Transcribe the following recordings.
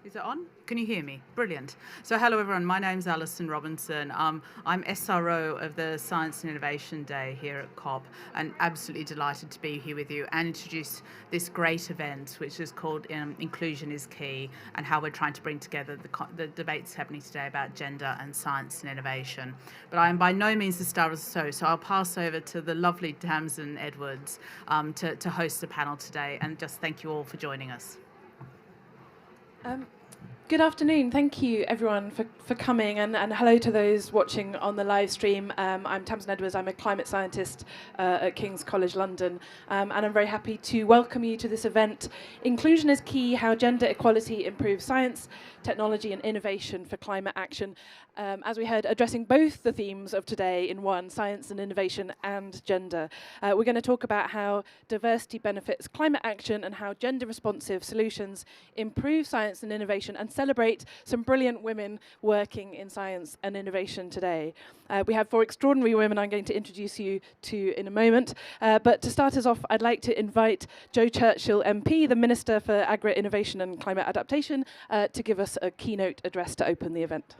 Is it on? Can you hear me? Brilliant. So hello everyone, my name's Alison Robinson. I'm SRO of the Science and Innovation Day here at COP, and absolutely delighted to be here with you and introduce this great event which is called Inclusion is Key, and how we're trying to bring together the debates happening today about gender and science and innovation. But I am by no means the star of the show, so I'll pass over to the lovely Tamsin Edwards to host the panel today, and just thank you all for joining us. Good afternoon. Thank you, everyone, for coming, and hello to those watching on the live stream. I'm Tamsin Edwards. I'm a climate scientist at King's College London, and I'm very happy to welcome you to this event, Inclusion is Key, How Gender Equality Improves Science, Technology and Innovation for Climate Action. As we heard, addressing both the themes of today in one, science and innovation and gender. We're going to talk about how diversity benefits climate action and how gender-responsive solutions improve science and innovation, and celebrate some brilliant women working in science and innovation today. We have 4 extraordinary women I'm going to introduce you to in a moment. But to start us off, I'd like to invite Churchill MP, the Minister for Agri-Innovation and Climate Adaptation, to give us a keynote address to open the event.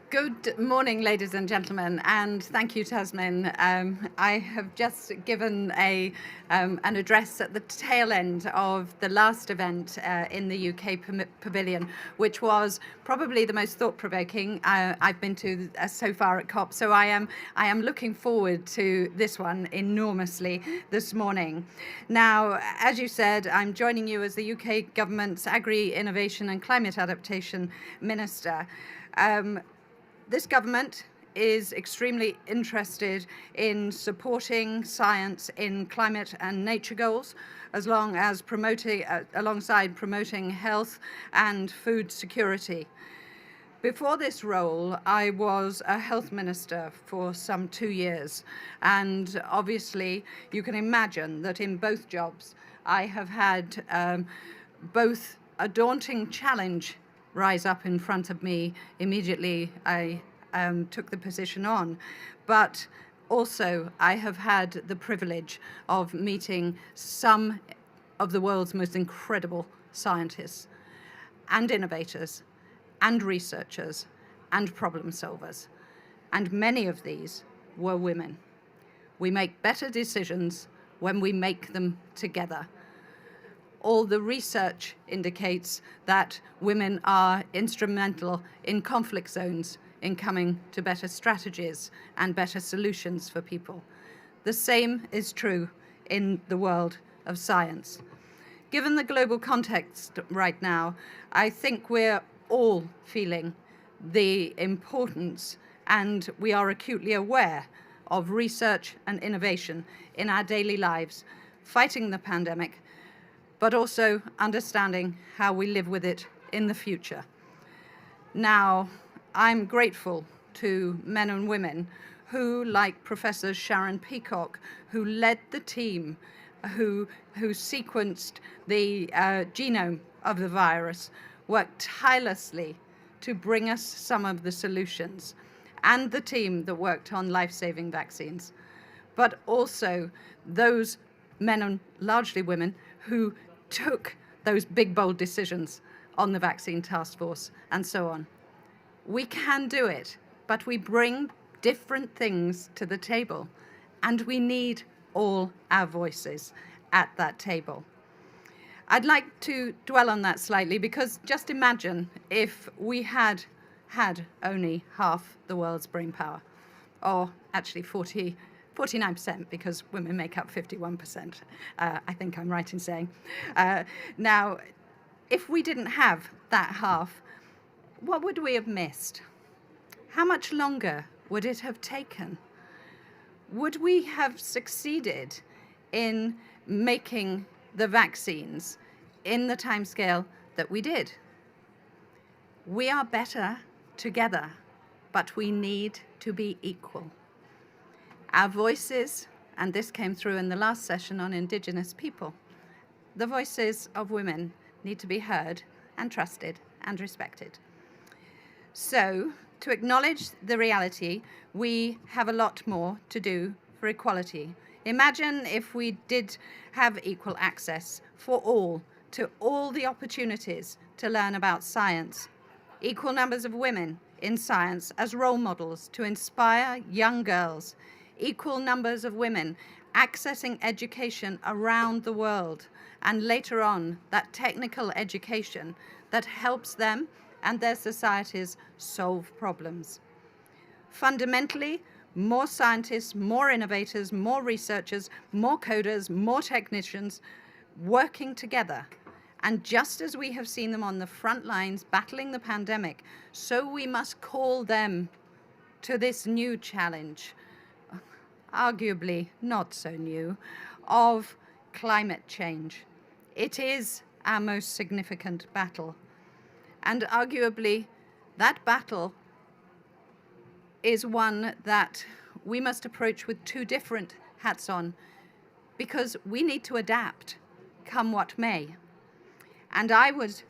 Good morning, ladies and gentlemen, and thank you, Tasmin. I have just given an address at the tail end of the last event in the UK Pavilion, which was probably the most thought-provoking I've been to so far at COP. So I am looking forward to this one enormously this morning. Now, as you said, I'm joining you as the UK government's Agri-Innovation and Climate Adaptation Minister. This government is extremely interested in supporting science in climate and nature goals, as long as alongside promoting health and food security. Before this role, I was a health minister for some 2 years, and obviously you can imagine that in both jobs I have had both a daunting challenge rise up in front of me immediately I took the position on, but also I have had the privilege of meeting some of the world's most incredible scientists and innovators and researchers and problem solvers, and many of these were women. We make better decisions when we make them together. All the research indicates that women are instrumental in conflict zones in coming to better strategies and better solutions for people. The same is true in the world of science. Given the global context right now, I think we're all feeling the importance, and we are acutely aware of research and innovation in our daily lives, fighting the pandemic, but also understanding how we live with it in the future. Now, I'm grateful to men and women who, like Professor Sharon Peacock, who led the team, who sequenced the genome of the virus, worked tirelessly to bring us some of the solutions, and the team that worked on life-saving vaccines, but also those men, and largely women, who took those big, bold decisions on the vaccine task force and so on. We can do it, but we bring different things to the table, and we need all our voices at that table. I'd like to dwell on that slightly, because just imagine if we had only half the world's brain power, or actually 49%, because women make up 51%, I think I'm right in saying. Now, if we didn't have that half, what would we have missed? How much longer would it have taken? Would we have succeeded in making the vaccines in the timescale that we did. We are better together, but we need to be equal. Our voices, and this came through in the last session on Indigenous people, the voices of women need to be heard and trusted and respected. So, to acknowledge the reality, we have a lot more to do for equality. Imagine if we did have equal access for all to all the opportunities to learn about science, equal numbers of women in science as role models to inspire young girls, equal numbers of women accessing education around the world, and later on, that technical education that helps them and their societies solve problems. Fundamentally, more scientists, more innovators, more researchers, more coders, more technicians working together. And just as we have seen them on the front lines battling the pandemic, so we must call them to this new challenge, arguably not so new, of climate change. It is our most significant battle. And arguably, that battle is one that we must approach with two different hats on, because we need to adapt, come what may. And I would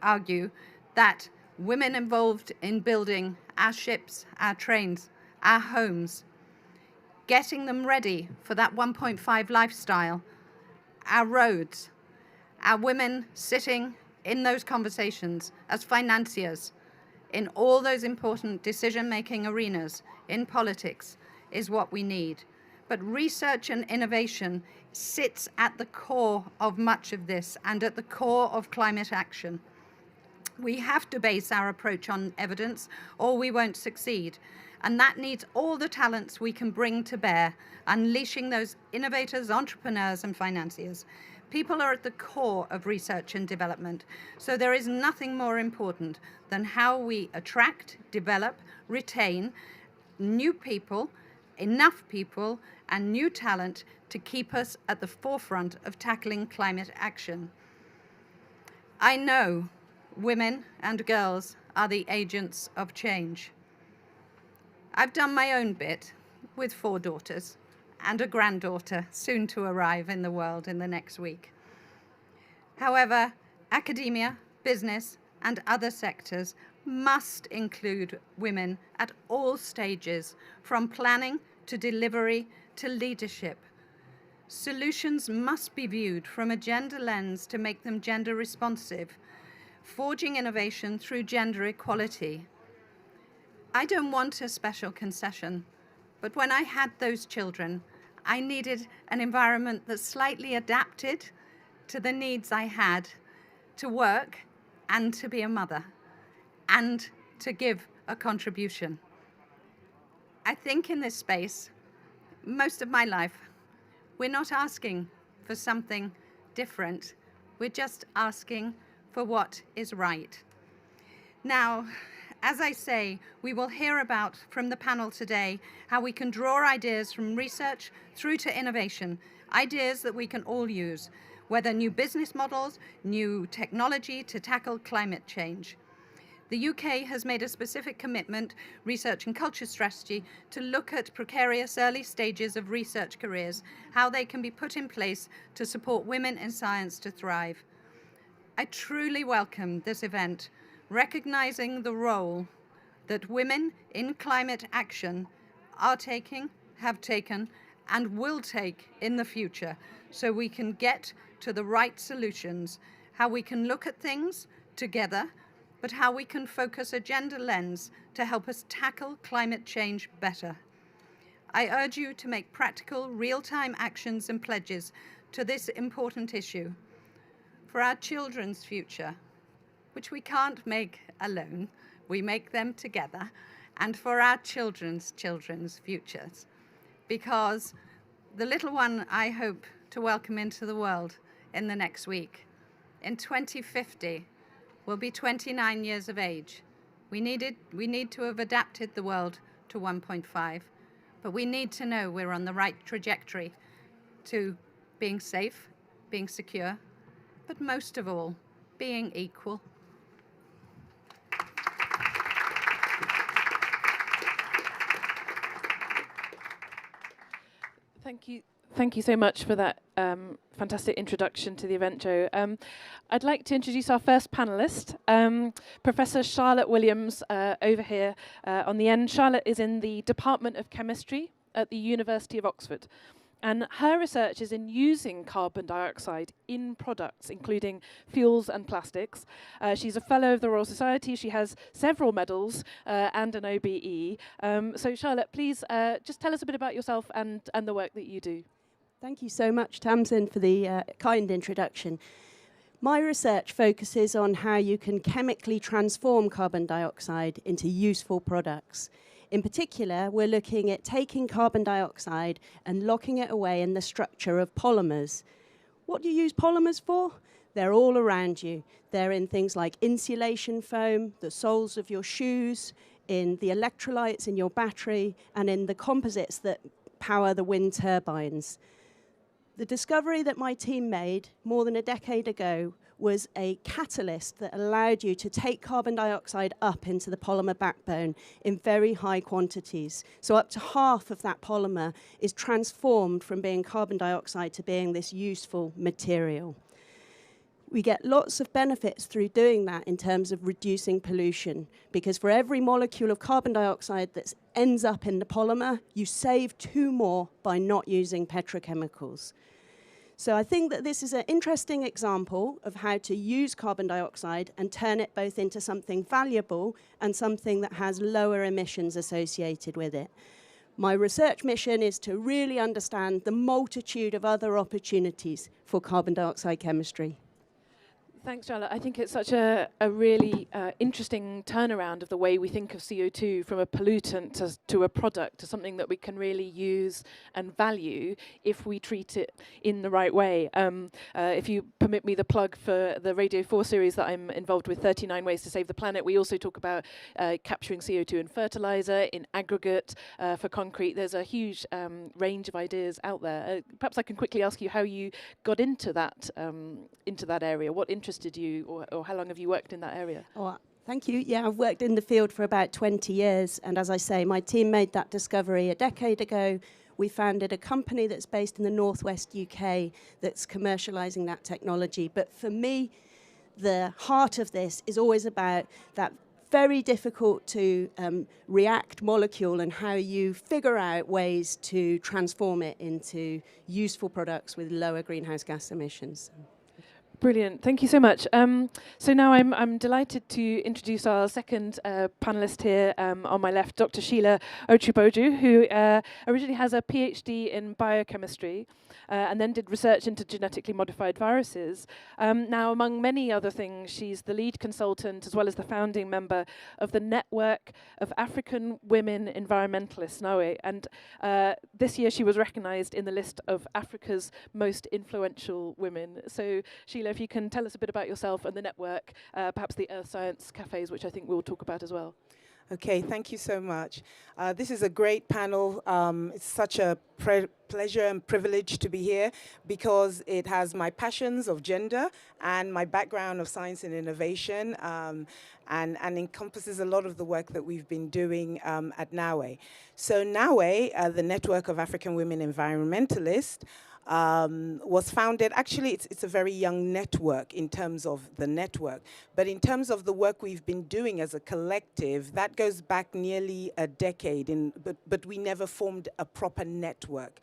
argue that women involved in building our ships, our trains, our homes, getting them ready for that 1.5 lifestyle, our roads, our women sitting in those conversations as financiers in all those important decision-making arenas in politics is what we need. But research and innovation sits at the core of much of this and at the core of climate action. We have to base our approach on evidence or we won't succeed. And that needs all the talents we can bring to bear, unleashing those innovators, entrepreneurs, and financiers. People are at the core of research and development, so there is nothing more important than how we attract, develop, retain new people, enough people, and new talent to keep us at the forefront of tackling climate action. I know women and girls are the agents of change. I've done my own bit with 4 daughters and a granddaughter soon to arrive in the world in the next week. However, academia, business, and other sectors must include women at all stages, from planning to delivery to leadership. Solutions must be viewed from a gender lens to make them gender responsive, forging innovation through gender equality. I don't want a special concession, but when I had those children, I needed an environment that slightly adapted to the needs I had to work and to be a mother and to give a contribution. I think in this space, most of my life, we're not asking for something different. We're just asking for what is right. Now, as I say, we will hear about from the panel today how we can draw ideas from research through to innovation, ideas that we can all use, whether new business models, new technology to tackle climate change. The UK has made a specific commitment, research and culture strategy, to look at precarious early stages of research careers, how they can be put in place to support women in science to thrive. I truly welcome this event, recognizing the role that women in climate action are taking, have taken, and will take in the future, so we can get to the right solutions, how we can look at things together, but how we can focus a gender lens to help us tackle climate change better. I urge you to make practical, real-time actions and pledges to this important issue for our children's future, which we can't make alone, we make them together, and for our children's futures. Because the little one I hope to welcome into the world in the next week, in 2050, will be 29 years of age. We need to have adapted the world to 1.5, but we need to know we're on the right trajectory to being safe, being secure, but most of all, being equal. Thank you. Thank you so much for that fantastic introduction to the event, Jo. I'd like to introduce our first panellist, Professor Charlotte Williams, over here on the end. Charlotte is in the Department of Chemistry at the University of Oxford. And her research is in using carbon dioxide in products, including fuels and plastics. She's a fellow of the Royal Society. She has several medals and an OBE. So Charlotte, please just tell us a bit about yourself and the work that you do. Thank you so much, Tamsin, for the kind introduction. My research focuses on how you can chemically transform carbon dioxide into useful products. In particular, we're looking at taking carbon dioxide and locking it away in the structure of polymers. What do you use polymers for? They're all around you. They're in things like insulation foam, the soles of your shoes, in the electrolytes in your battery, and in the composites that power the wind turbines. The discovery that my team made more than a decade ago was a catalyst that allowed you to take carbon dioxide up into the polymer backbone in very high quantities. So up to half of that polymer is transformed from being carbon dioxide to being this useful material. We get lots of benefits through doing that in terms of reducing pollution, because for every molecule of carbon dioxide that ends up in the polymer, you save 2 more by not using petrochemicals. So I think that this is an interesting example of how to use carbon dioxide and turn it both into something valuable and something that has lower emissions associated with it. My research mission is to really understand the multitude of other opportunities for carbon dioxide chemistry. Thanks, Charlotte. I think it's such a really interesting turnaround of the way we think of CO2 from a pollutant to a product, to something that we can really use and value if we treat it in the right way. If you permit me the plug for the Radio 4 series that I'm involved with, 39 Ways to Save the Planet, we also talk about capturing CO2 in fertilizer, in aggregate, for concrete. There's a huge range of ideas out there. Perhaps I can quickly ask you how you got into that area. What interested you, or how long have you worked in that area? Oh, thank you. Yeah, I've worked in the field for about 20 years. And as I say, my team made that discovery a decade ago. We founded a company that's based in the northwest UK that's commercializing that technology. But for me, the heart of this is always about that very difficult to react molecule and how you figure out ways to transform it into useful products with lower greenhouse gas emissions. Brilliant, thank you so much. So now I'm delighted to introduce our second panellist here on my left, Dr. Sheila Ochuboju, who originally has a PhD in biochemistry and then did research into genetically modified viruses. Now, among many other things, she's the lead consultant as well as the founding member of the Network of African Women Environmentalists, NOE, and this year she was recognised in the list of Africa's most influential women. So, Sheila, if you can tell us a bit about yourself and the network, perhaps the Earth Science cafes, which I think we'll talk about as well. Okay, thank you so much. This is a great panel. It's such a pleasure and privilege to be here because it has my passions of gender and my background of science and innovation and encompasses a lot of the work that we've been doing at NOE. So NOE, the Network of African Women Environmentalists, was founded, actually it's a very young network in terms of the network, but in terms of the work we've been doing as a collective, that goes back nearly a decade, but we never formed a proper network.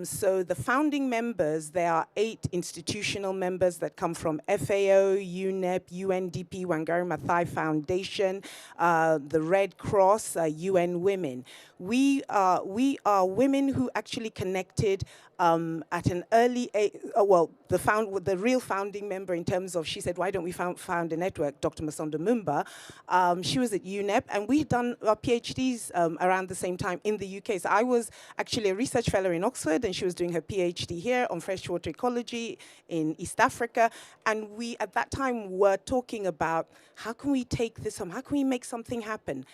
So the founding members, there are 8 institutional members that come from FAO, UNEP, UNDP, Wangari Maathai Foundation, the Red Cross, UN Women. We are women who actually connected at an early age. The real founding member in terms of, she said, why don't we found a network, Dr. Masonda Mumba. She was at UNEP, and we had done our PhDs around the same time in the UK. So I was actually a research fellow in Oxford, and she was doing her PhD here on freshwater ecology in East Africa. And we, at that time, were talking about how can we take this home? How can we make something happen?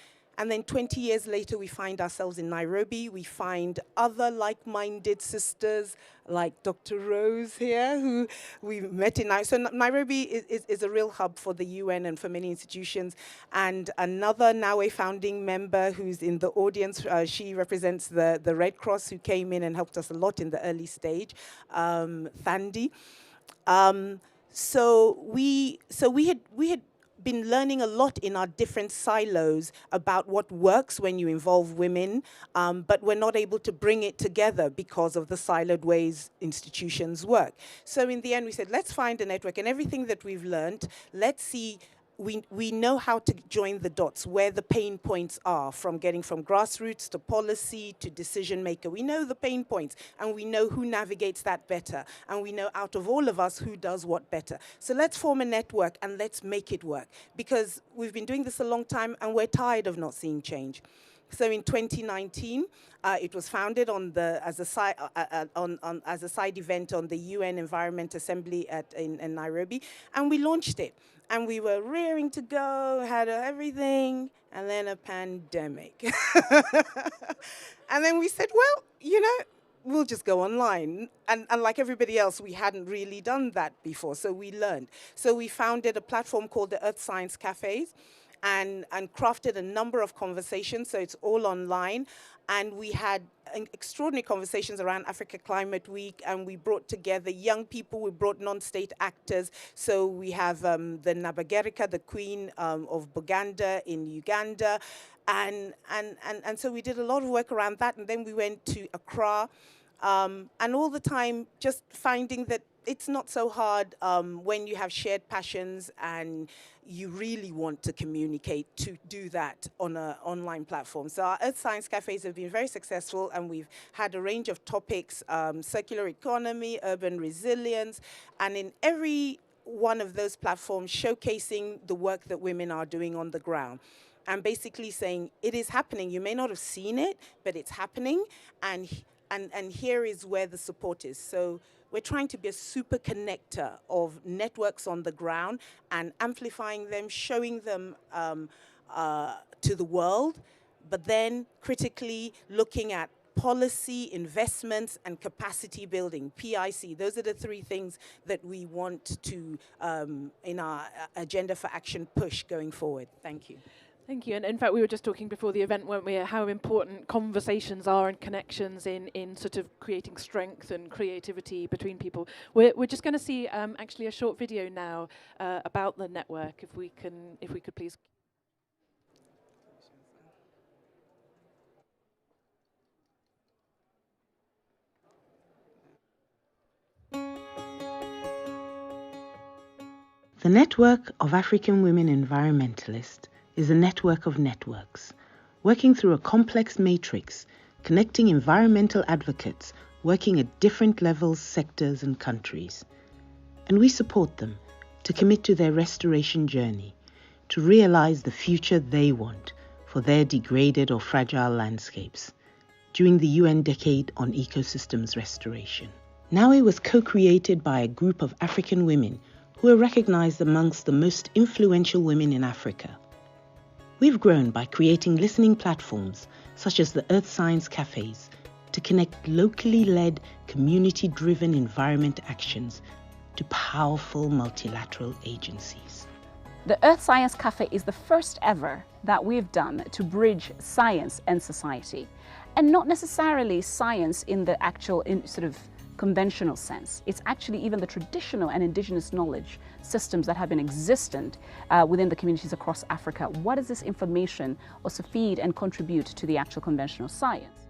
And then 20 years later, we find ourselves in Nairobi. We find other like-minded sisters like Dr. Rose here, who we met in Nairobi. So Nairobi is a real hub for the UN and for many institutions. And another Nawe founding member who's in the audience, she represents the Red Cross, who came in and helped us a lot in the early stage, Thandi. So we had been learning a lot in our different silos about what works when you involve women, but we're not able to bring it together because of the siloed ways institutions work. So in the end, we said, let's find a network, and everything that we've learned, let's see. We know how to join the dots, where the pain points are, from getting from grassroots to policy to decision maker. We know the pain points, and we know who navigates that better, and we know out of all of us who does what better. So let's form a network and let's make it work, because we've been doing this a long time and we're tired of not seeing change. So in 2019, it was founded as a side event on the UN Environment Assembly in Nairobi, and we launched it. And we were rearing to go, had everything, and then a pandemic. And then we said, well, you know, we'll just go online. And like everybody else, we hadn't really done that before, so we learned. So we founded a platform called the Earth Science Cafes, and crafted a number of conversations, so it's all online. And we had extraordinary conversations around Africa Climate Week, and we brought together young people, we brought non-state actors. So we have the Nabagerika, the Queen of Buganda in Uganda. And so we did a lot of work around that, and then we went to Accra. And all the time just finding that it's not so hard when you have shared passions and you really want to communicate to do that on an online platform. So our Earth Science Cafes have been very successful, and we've had a range of topics, circular economy, urban resilience, and in every one of those platforms showcasing the work that women are doing on the ground. And basically saying, it is happening. You may not have seen it, but it's happening, and here is where the support is. So we're trying to be a super connector of networks on the ground and amplifying them, showing them to the world, but then critically looking at policy, investments, and capacity building, PIC. Those are the three things that we want to, in our agenda for action, push going forward. Thank you. Thank you. And in fact, we were just talking before the event, weren't we, how important conversations are and connections in sort of creating strength and creativity between people. We're just going to see actually a short video now about the network, if we could please. The Network of African Women Environmentalists is a network of networks, working through a complex matrix, connecting environmental advocates working at different levels, sectors, and countries. And we support them to commit to their restoration journey, to realize the future they want for their degraded or fragile landscapes during the UN Decade on Ecosystems Restoration. NAWE was co-created by a group of African women who are recognized amongst the most influential women in Africa. We've grown by creating listening platforms such as the Earth Science Cafes to connect locally led, community-driven environment actions to powerful multilateral agencies. The Earth Science Cafe is the first ever that we've done to bridge science and society, and not necessarily science in the actual sort of conventional sense. It's actually even the traditional and indigenous knowledge systems that have been existent within the communities across Africa. What does this information also feed and contribute to the actual conventional science?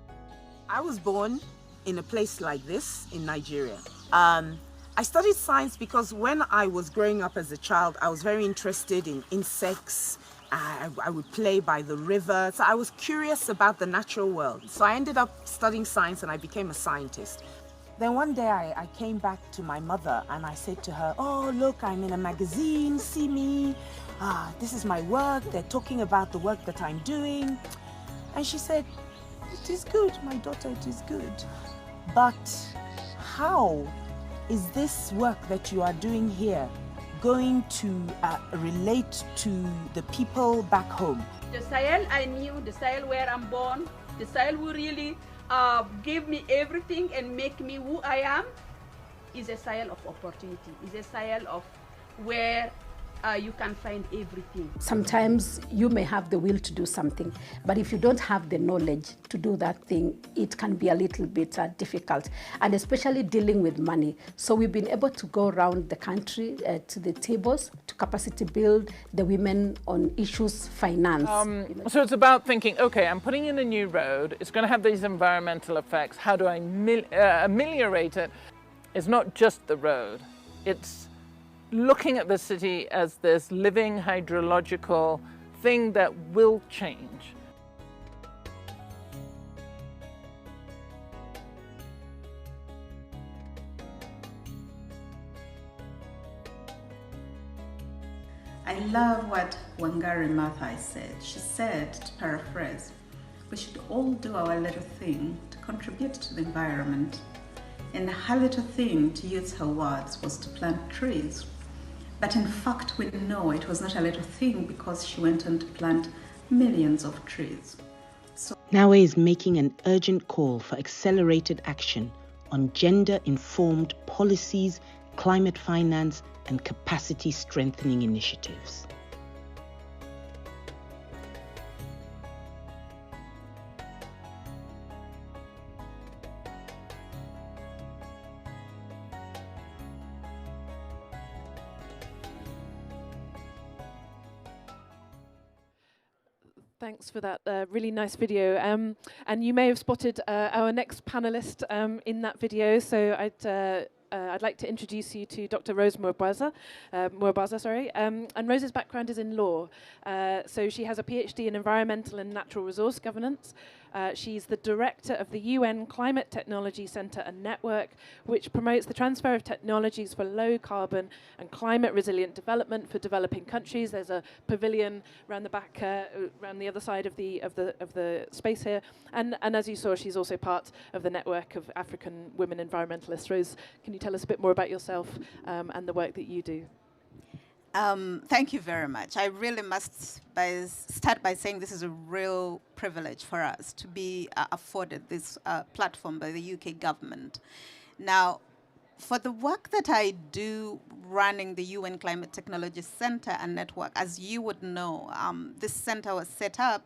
I was born in a place like this in Nigeria. I studied science because when I was growing up as a child, I was very interested in insects. I would play by the river. So I was curious about the natural world. So I ended up studying science and I became a scientist. Then one day I came back to my mother and I said to her, oh, look, I'm in a magazine, see me. This is my work. They're talking about the work that I'm doing. And she said, it is good, my daughter, it is good. But how is this work that you are doing here going to relate to the people back home. The Sahel I knew, the Sahel where I'm born, the Sahel who really gave me everything and make me who I am, is a Sahel of opportunity, is a Sahel of where you can find everything. Sometimes you may have the will to do something, but if you don't have the knowledge to do that thing, it can be a little bit difficult, and especially dealing with money. So we've been able to go around the country to the tables to capacity build the women on issues finance. So it's about thinking, okay, I'm putting in a new road, it's going to have these environmental effects, how do I ameliorate it? It's not just the road, it's looking at the city as this living hydrological thing that will change. I love what Wangari Maathai said. She said, to paraphrase, we should all do our little thing to contribute to the environment. And her little thing, to use her words, was to plant trees. But in fact, we know it was not a little thing because she went on to plant millions of trees. NAWA is making an urgent call for accelerated action on gender-informed policies, climate finance, and capacity strengthening initiatives. Thanks for that really nice video. And you may have spotted our next panelist in that video. So I'd like to introduce you to Dr. Rosemore. And Rose's background is in law. So she has a PhD in environmental and natural resource governance. She's the director of the UN Climate Technology Centre and Network, which promotes the transfer of technologies for low carbon and climate resilient development for developing countries. There's a pavilion around the back, around the other side of the space here. And as you saw, she's also part of the network of African women environmentalists. Rose, can you tell us a bit more about yourself and the work that you do? Thank you very much. I really must start by saying this is a real privilege for us to be afforded this platform by the UK government. Now, for the work that I do running the UN Climate Technology Centre and Network, as you would know, this centre was set up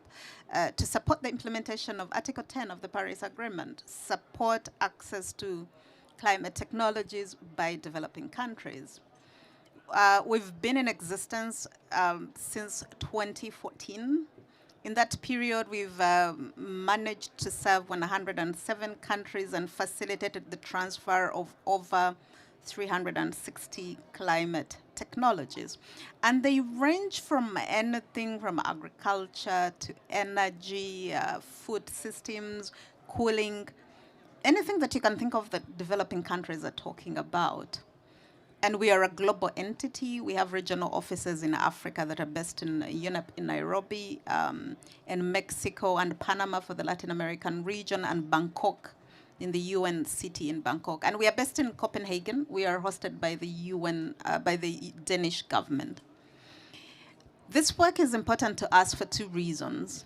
to support the implementation of Article 10 of the Paris Agreement, support access to climate technologies by developing countries. We've been in existence since 2014. In that period, we've managed to serve 107 countries and facilitated the transfer of over 360 climate technologies. And they range from anything from agriculture to energy, food systems, cooling, anything that you can think of that developing countries are talking about. And we are a global entity. We have regional offices in Africa that are based in UNEP in Nairobi, in Mexico and Panama for the Latin American region, and Bangkok in the UN city in Bangkok. And we are based in Copenhagen. We are hosted by the UN, by the Danish government. This work is important to us for two reasons.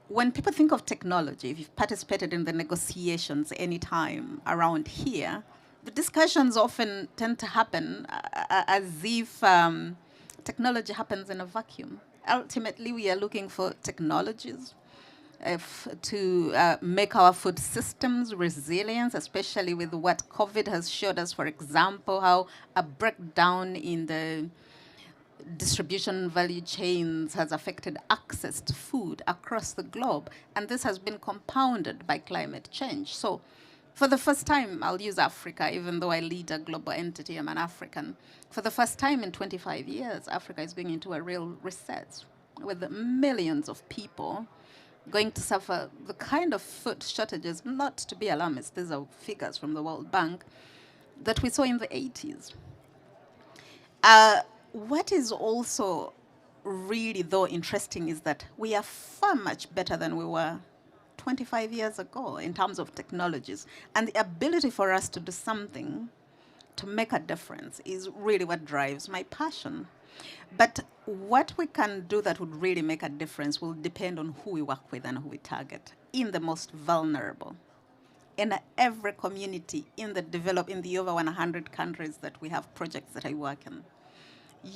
When people think of technology, if you've participated in the negotiations anytime around here, the discussions often tend to happen as if technology happens in a vacuum. Ultimately, we are looking for technologies to make our food systems resilient, especially with what COVID has showed us, for example, how a breakdown in the distribution value chains has affected access to food across the globe. And this has been compounded by climate change. So for the first time, I'll use Africa, even though I lead a global entity, I'm an African. For the first time in 25 years, Africa is going into a real reset with millions of people going to suffer the kind of food shortages, not to be alarmist, these are figures from the World Bank, that we saw in the 80s. What is also really, though, interesting is that we are far much better than we were 25 years ago in terms of technologies, and the ability for us to do something to make a difference is really what drives my passion. But what we can do that would really make a difference will depend on who we work with and who we target in the most vulnerable. In every community in the over 100 countries that we have projects that I work in,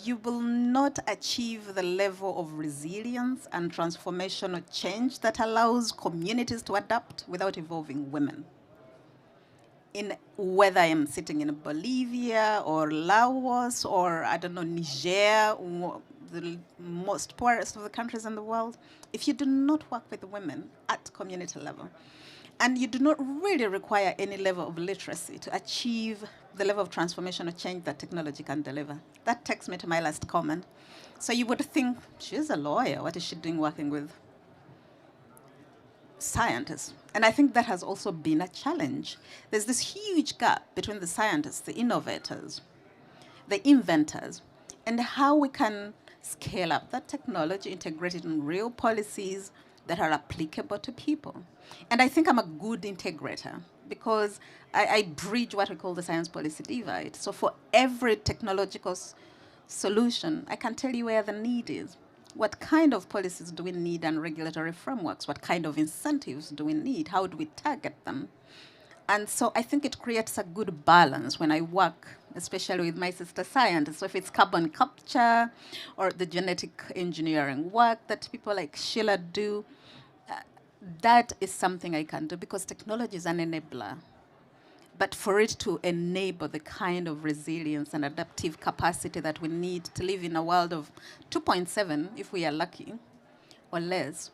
you will not achieve the level of resilience and transformational change that allows communities to adapt without involving women. In whether I'm sitting in Bolivia or Laos or, I don't know, Niger, the most poorest of the countries in the world, if you do not work with women at community level, and you do not really require any level of literacy to achieve the level of transformational change that technology can deliver. That takes me to my last comment. So you would think, she's a lawyer, what is she doing working with scientists? And I think that has also been a challenge. There's this huge gap between the scientists, the innovators, the inventors, and how we can scale up that technology, integrate it in real policies that are applicable to people. And I think I'm a good integrator because I bridge what we call the science policy divide. So for every technological solution, I can tell you where the need is. What kind of policies do we need and regulatory frameworks? What kind of incentives do we need? How do we target them? And so I think it creates a good balance when I work, especially with my sister scientists. So if it's carbon capture or the genetic engineering work that people like Sheila do, that is something I can do because technology is an enabler. But for it to enable the kind of resilience and adaptive capacity that we need to live in a world of 2.7, if we are lucky, or less,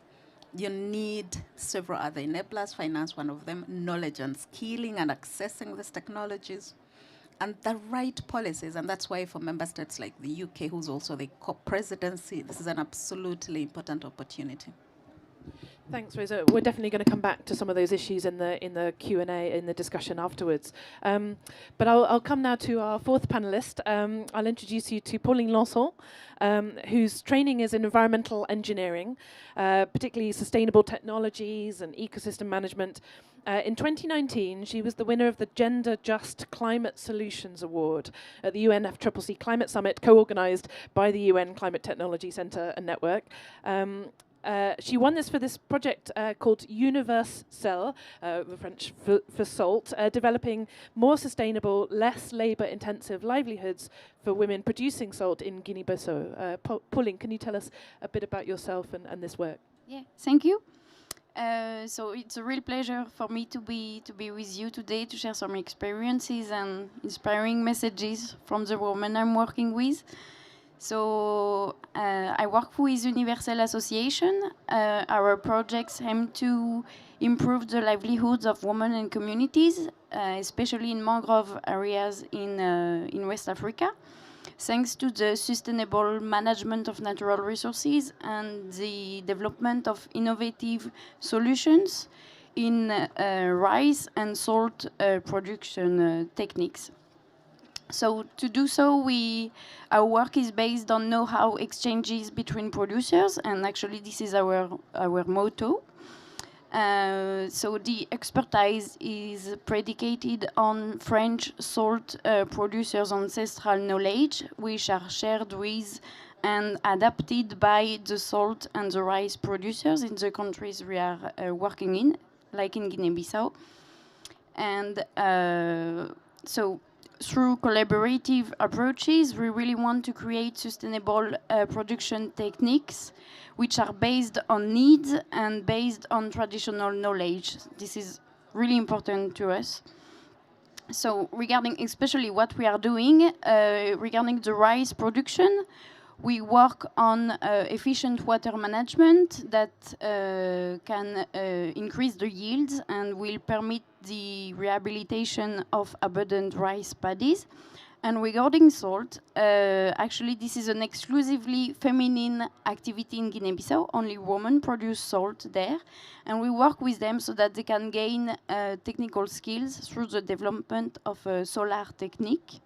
you need several other enablers, finance one of them, knowledge and skilling and accessing these technologies, and the right policies. And that's why for member states like the UK, who's also the co-presidency, this is an absolutely important opportunity. Thanks, Rosa. We're definitely going to come back to some of those issues in the Q&A, in the discussion afterwards. But I'll come now to our fourth panellist. I'll introduce you to Pauline Lançon, whose training is in environmental engineering, particularly sustainable technologies and ecosystem management. In 2019, she was the winner of the Gender Just Climate Solutions Award at the UNFCCC Climate Summit, co-organised by the UN Climate Technology Centre and Network. She won this for this project called Universe Cell, the French for salt, developing more sustainable, less labour-intensive livelihoods for women producing salt in Guinea-Bissau. Pauline, can you tell us a bit about yourself and this work? Yeah, thank you. So it's a real pleasure for me to be with you today to share some experiences and inspiring messages from the women I'm working with. So I work with Universal Association. Our projects aim to improve the livelihoods of women and communities, especially in mangrove areas in West Africa, thanks to the sustainable management of natural resources and the development of innovative solutions in rice and salt production techniques. So to do so, our work is based on know-how exchanges between producers, and actually this is our motto. So the expertise is predicated on French salt producers' ancestral knowledge, which are shared with and adapted by the salt and the rice producers in the countries we are working in, like in Guinea-Bissau. And so through collaborative approaches, we really want to create sustainable production techniques which are based on needs and based on traditional knowledge. This is really important to us. So regarding especially what we are doing, regarding the rice production, we work on efficient water management that can increase the yields and will permit the rehabilitation of abundant rice paddies. And regarding salt, actually this is an exclusively feminine activity in Guinea-Bissau. Only women produce salt there. And we work with them so that they can gain technical skills through the development of a solar technique.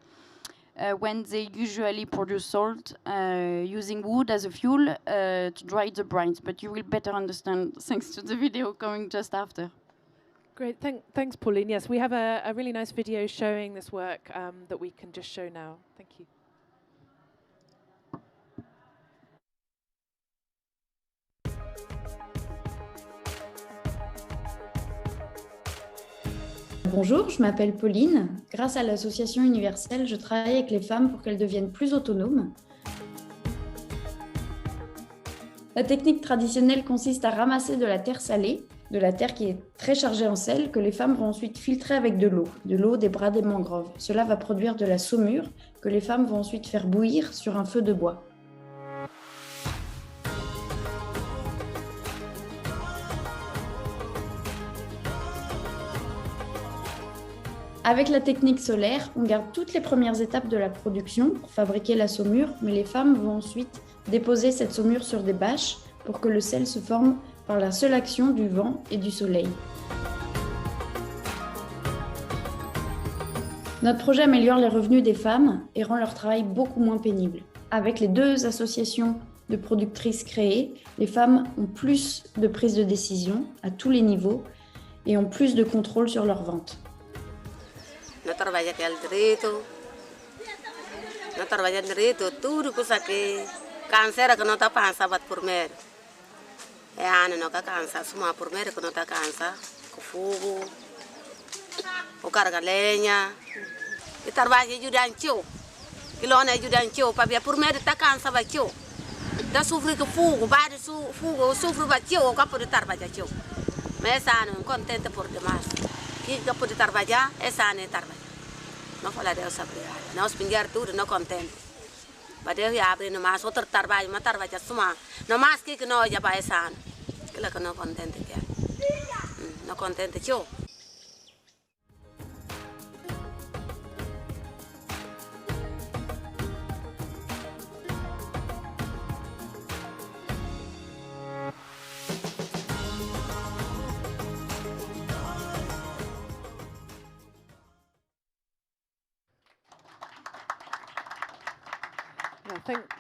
When they usually produce salt using wood as a fuel to dry the brines. But you will better understand thanks to the video coming just after. Great, thanks, Pauline. Yes, we have a really nice video showing this work that we can just show now. Thank you. Bonjour, je m'appelle Pauline. Grâce à l'association universelle, je travaille avec les femmes pour qu'elles deviennent plus autonomes. La technique traditionnelle consiste à ramasser de la terre salée, de la terre qui est très chargée en sel, que les femmes vont ensuite filtrer avec de l'eau des bras des mangroves. Cela va produire de la saumure que les femmes vont ensuite faire bouillir sur un feu de bois. Avec la technique solaire, on garde toutes les premières étapes de la production pour fabriquer la saumure, mais les femmes vont ensuite déposer cette saumure sur des bâches pour que le sel se forme par la seule action du vent et du soleil. Notre projet améliore les revenus des femmes et rend leur travail beaucoup moins pénible. Avec les 2 associations de productrices créées, les femmes ont plus de prise de décision à tous les niveaux et ont plus de contrôle sur leurs ventes. No trabalha aquele direito, não trabalha direito, tudo que câncer que não está pensando por mer. É ano não que cansa, suma por mer que não está cansa, com fogo, o carga lenha, e trabalha ajudando, e lá não ajudando, para ver por mer está cansa vai tio, da sofrer com fogo, vai fogo, sofre vai tio, o capo de trabalhar tio, mas ano contente por demais. Que pode trabalhar, essa ano é trabalhar. Não falar Deus obrigado. Não espingar tudo, não contente. Mas Deus já abre no mais outro trabalho, mas trabalha suma. Não mais que não já para essa ano. Aquilo que não contente que é. Não contente tio.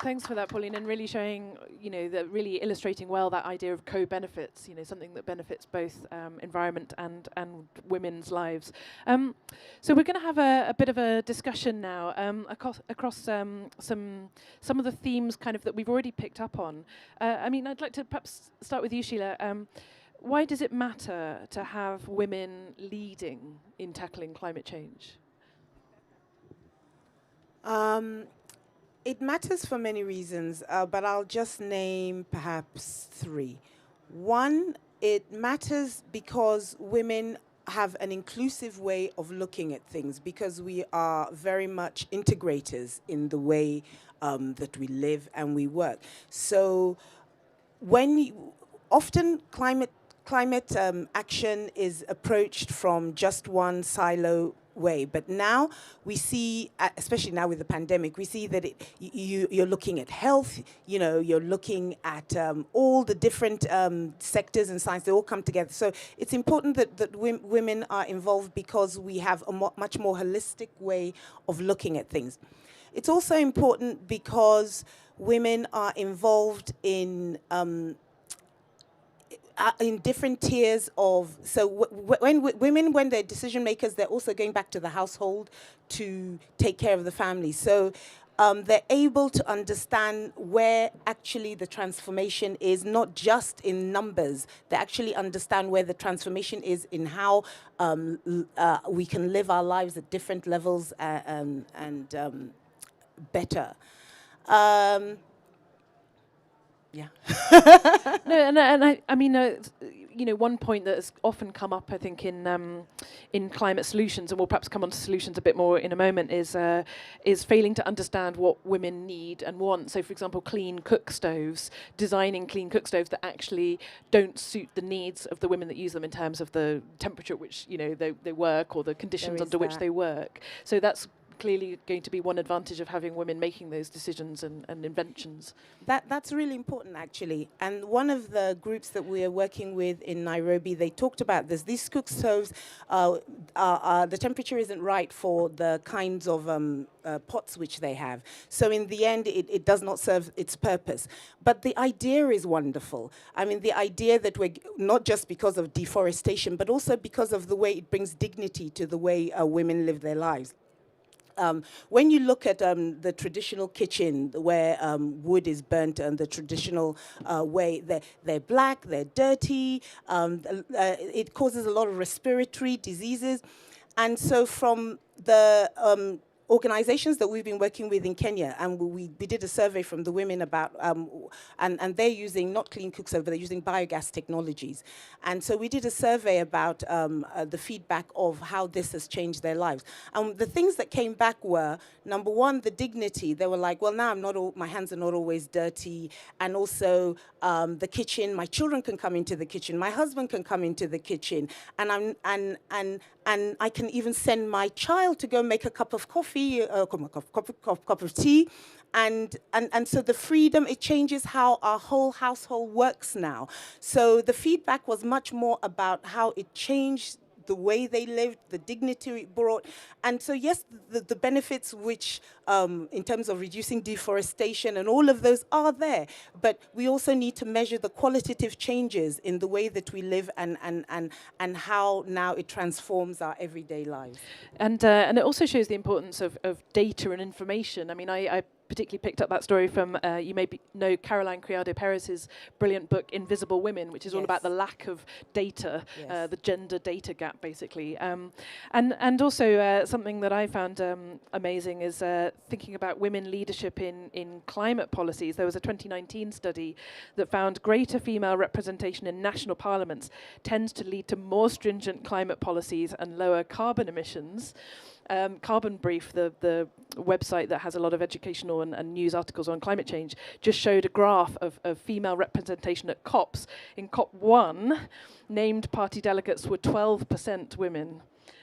Thanks for that, Pauline, and really showing, really illustrating well that idea of co-benefits, something that benefits both environment and women's lives. So we're going to have a bit of a discussion now across some of the themes kind of that we've already picked up on. I'd like to perhaps start with you, Sheila. Why does it matter to have women leading in tackling climate change? It matters for many reasons, but I'll just name perhaps 3. One, it matters because women have an inclusive way of looking at things, because we are very much integrators in the way that we live and we work. So often climate action is approached from just one silo way, but now we see, especially now with the pandemic, we see that you're looking at health, you're looking at all the different sectors in science. They all come together. So it's important that women are involved because we have a much more holistic way of looking at things. It's also important because women are involved in different tiers of, so when they're decision makers, they're also going back to the household to take care of the family. So they're able to understand where actually the transformation is, not just in numbers. They actually understand where the transformation is in how we can live our lives at different levels and better. Yeah. No, and I mean, one point that has often come up, I think, in climate solutions, and we'll perhaps come on to solutions a bit more in a moment, is failing to understand what women need and want. So, for example, designing clean cook stoves that actually don't suit the needs of the women that use them in terms of the temperature at which they work or the conditions under which they work. So that's clearly going to be one advantage of having women making those decisions and inventions. That's really important, actually. And one of the groups that we are working with in Nairobi, they talked about this. These cook stoves, the temperature isn't right for the kinds of pots which they have. So in the end, it does not serve its purpose. But the idea is wonderful. I mean, the idea that we're not just because of deforestation, but also because of the way it brings dignity to the way women live their lives. When you look at the traditional kitchen where wood is burnt and the traditional way, they're black, they're dirty, it causes a lot of respiratory diseases. And so from the organizations that we've been working with in Kenya, and we did a survey from the women about, and they're using not clean cook stove, but they're using biogas technologies. And so we did a survey about the feedback of how this has changed their lives. And the things that came back were, number one, the dignity. They were like, well, now my hands are not always dirty. And also the kitchen, my children can come into the kitchen, my husband can come into the kitchen, and I can even send my child to go make a cup of coffee, a cup of tea, and so the freedom, it changes how our whole household works now. So the feedback was much more about how it changed the way they lived, the dignity it brought. And so yes, the benefits which, in terms of reducing deforestation and all of those are there, but we also need to measure the qualitative changes in the way that we live and how now it transforms our everyday lives. And it also shows the importance of data and information. I mean, I particularly picked up that story from, you may know Caroline Criado Perez's brilliant book, Invisible Women, which is all about the lack of data, the gender data gap, basically. And also something that I found amazing is thinking about women leadership in climate policies. There was a 2019 study that found greater female representation in national parliaments tends to lead to more stringent climate policies and lower carbon emissions. Carbon Brief, the website that has a lot of educational and news articles on climate change, just showed a graph of female representation at COPs. In COP1, named party delegates were 12% women.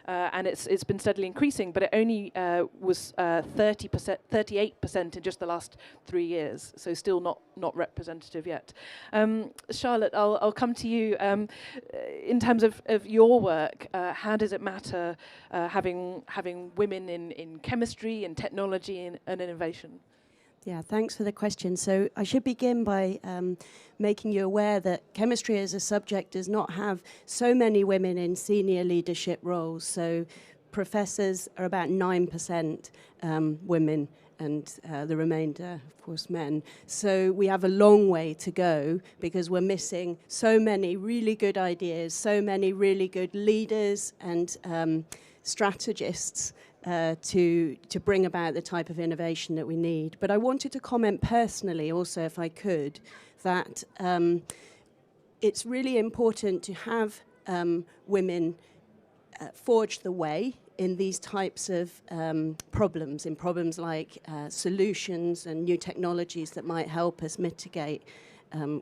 And it's been steadily increasing, but it only was 38% in just the last 3 years, so still not representative yet. Charlotte, I'll come to you. In terms of your work, how does it matter having women in chemistry and technology and innovation? Yeah, thanks for the question. So I should begin by making you aware that chemistry as a subject does not have so many women in senior leadership roles. So professors are about 9% women, and the remainder, of course, men. So we have a long way to go because we're missing so many really good ideas, so many really good leaders and strategists to bring about the type of innovation that we need. But I wanted to comment personally also, if I could, that it's really important to have women forge the way in these types of problems, in problems like solutions and new technologies that might help us mitigate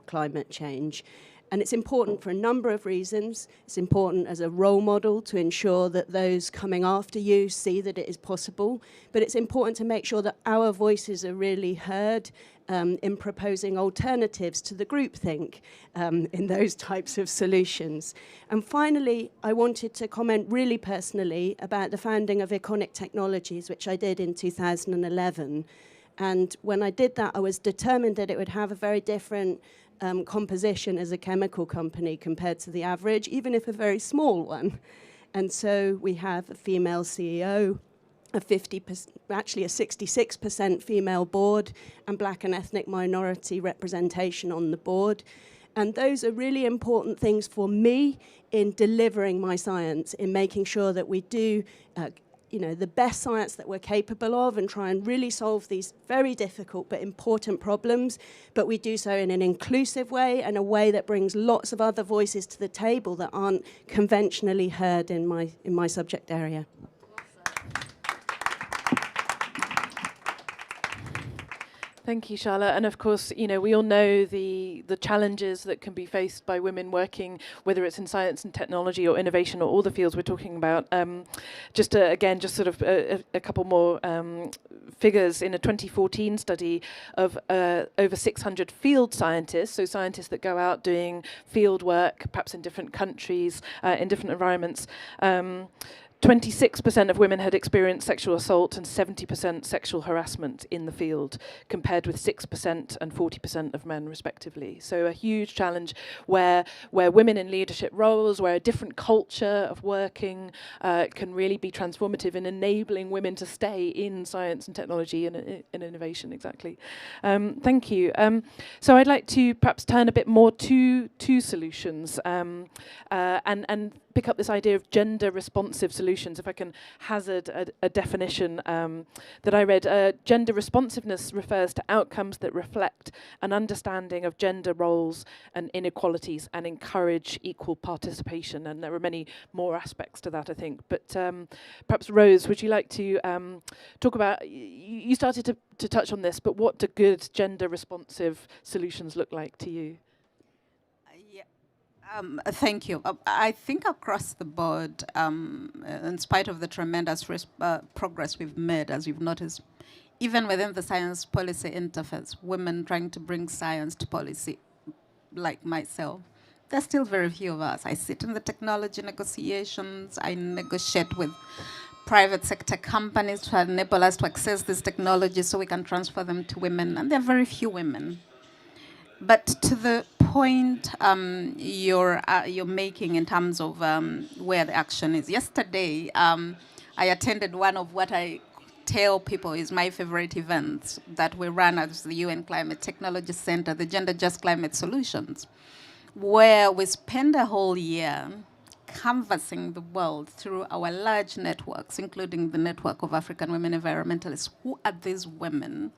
climate change. And it's important for a number of reasons. It's important as a role model to ensure that those coming after you see that it is possible. But it's important to make sure that our voices are really heard in proposing alternatives to the groupthink in those types of solutions. And finally, I wanted to comment really personally about the founding of Iconic Technologies, which I did in 2011. And when I did that, I was determined that it would have a very different composition as a chemical company compared to the average, even if a very small one. And so we have a female CEO, a 66% female board, and black and ethnic minority representation on the board. And those are really important things for me in delivering my science, in making sure that we do the best science that we're capable of and try and really solve these very difficult but important problems, but we do so in an inclusive way and a way that brings lots of other voices to the table that aren't conventionally heard in my subject area. Thank you, Charlotte. And of course, you know, we all know the challenges that can be faced by women working, whether it's in science and technology or innovation or all the fields we're talking about. Just sort of a couple more figures. In a 2014 study of over 600 field scientists, so scientists that go out doing field work, perhaps in different countries, in different environments, 26% of women had experienced sexual assault and 70% sexual harassment in the field, compared with 6% and 40% of men, respectively. So a huge challenge where women in leadership roles, where a different culture of working can really be transformative in enabling women to stay in science and technology and innovation, exactly. Thank you. So I'd like to perhaps turn a bit more to solutions and pick up this idea of gender-responsive solutions. If I can hazard a definition that I read, gender responsiveness refers to outcomes that reflect an understanding of gender roles and inequalities and encourage equal participation. And there are many more aspects to that, I think. But perhaps, Rose, would you like to talk about, you started to touch on this, but what do good gender-responsive solutions look like to you? Thank you. I think across the board, in spite of the tremendous progress we've made, as you've noticed, even within the science policy interface, women trying to bring science to policy, like myself, there's still very few of us. I sit in the technology negotiations. I negotiate with private sector companies to enable us to access this technology so we can transfer them to women, and there are very few women. But to the point you're making in terms of where the action is. Yesterday, I attended one of what I tell people is my favorite events that we run at the UN Climate Technology Center, the Gender Just Climate Solutions, where we spend a whole year canvassing the world through our large networks, including the network of African women environmentalists. Who are these women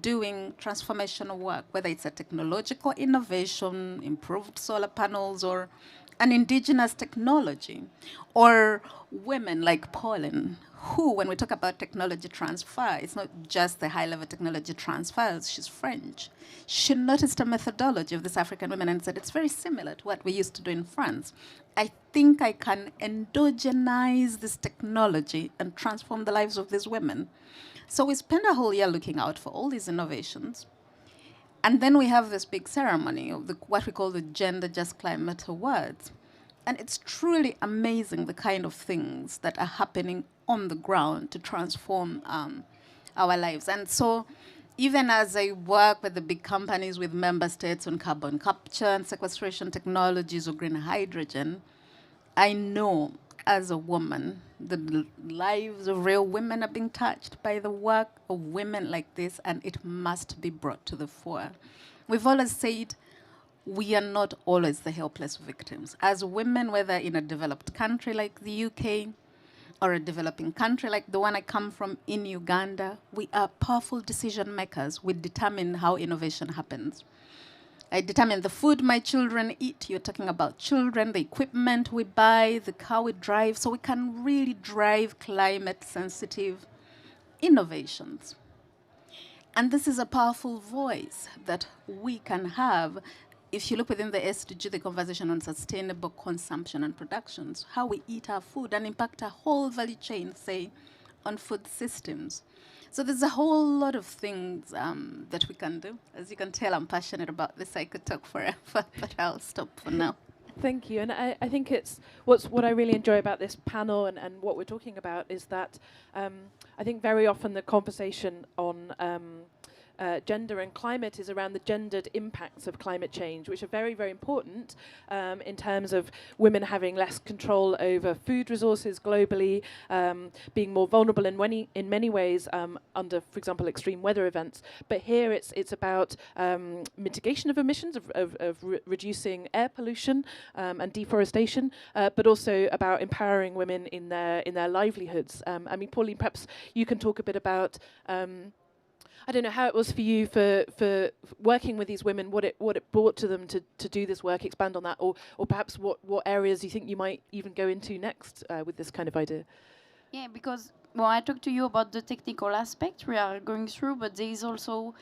doing transformational work, whether it's a technological innovation, improved solar panels, or an indigenous technology, or women like Pauline, who, when we talk about technology transfer, it's not just the high-level technology transfers. She's French. She noticed a methodology of these African women and said, it's very similar to what we used to do in France. I think I can endogenize this technology and transform the lives of these women. So we spend a whole year looking out for all these innovations. And then we have this big ceremony of what we call the Gender Just Climate Awards. And it's truly amazing the kind of things that are happening on the ground to transform our lives. And so even as I work with the big companies, with member states on carbon capture and sequestration technologies or green hydrogen, I know as a woman, the lives of real women are being touched by the work of women like this, and it must be brought to the fore. We've always said we are not always the helpless victims. As women, whether in a developed country like the UK or a developing country like the one I come from in Uganda, we are powerful decision makers. We determine how innovation happens. I determine the food my children eat. You're talking about children, the equipment we buy, the car we drive, so we can really drive climate-sensitive innovations. And this is a powerful voice that we can have. If you look within the SDG, the conversation on sustainable consumption and productions, how we eat our food and impact our whole value chain, say, on food systems. So there's a whole lot of things that we can do. As you can tell, I'm passionate about this. I could talk forever, but I'll stop for now. Thank you. And I think it's what I really enjoy about this panel and what we're talking about is that I think very often the conversation on gender and climate is around the gendered impacts of climate change, which are very, very important in terms of women having less control over food resources globally, being more vulnerable in many ways under, for example, extreme weather events. But here it's about mitigation of emissions, of reducing air pollution and deforestation, but also about empowering women in their livelihoods. I mean, Pauline, perhaps you can talk a bit about I don't know how it was for you for working with these women, what it brought to them to do this work, expand on that, or perhaps what areas you think you might even go into next with this kind of idea. Yeah, because, well, I talked to you about the technical aspect we are going through, but there is also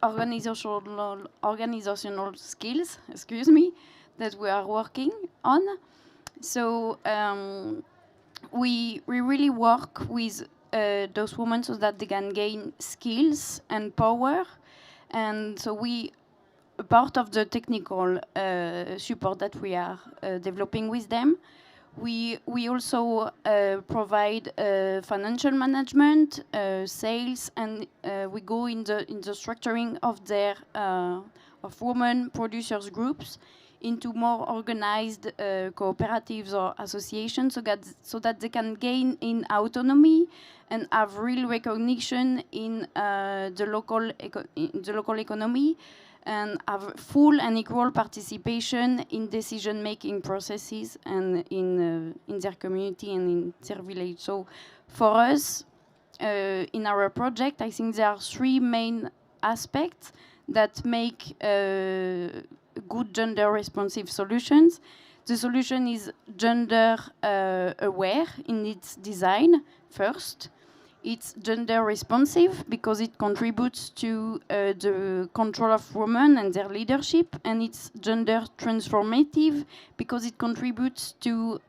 organizational skills, excuse me, that we are working on. So we really work with those women so that they can gain skills and power. And so part of the technical support that we are developing with them, we also provide financial management, sales, and we go in the structuring of their of women producers groups into more organized cooperatives or associations, so that they can gain in autonomy and have real recognition in the local economy, and have full and equal participation in decision-making processes and in their community and in their village. So for us, in our project, I think there are three main aspects that make good gender-responsive solutions. The solution is gender-aware in its design, first. It's gender responsive because it contributes to the control of women and their leadership, and it's gender transformative because it contributes to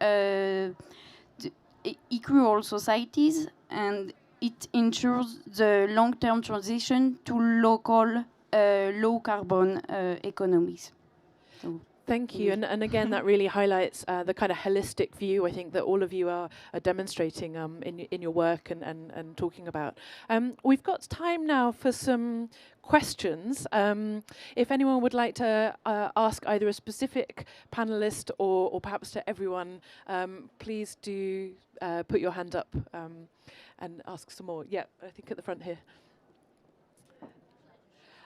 equal societies, and it ensures the long-term transition to local low-carbon economies. So. Thank you, and again, that really highlights the kind of holistic view I think that all of you are demonstrating in your work and talking about. We've got time now for some questions. If anyone would like to ask either a specific panelist or perhaps to everyone, please do put your hand up and ask some more. Yeah, I think at the front here.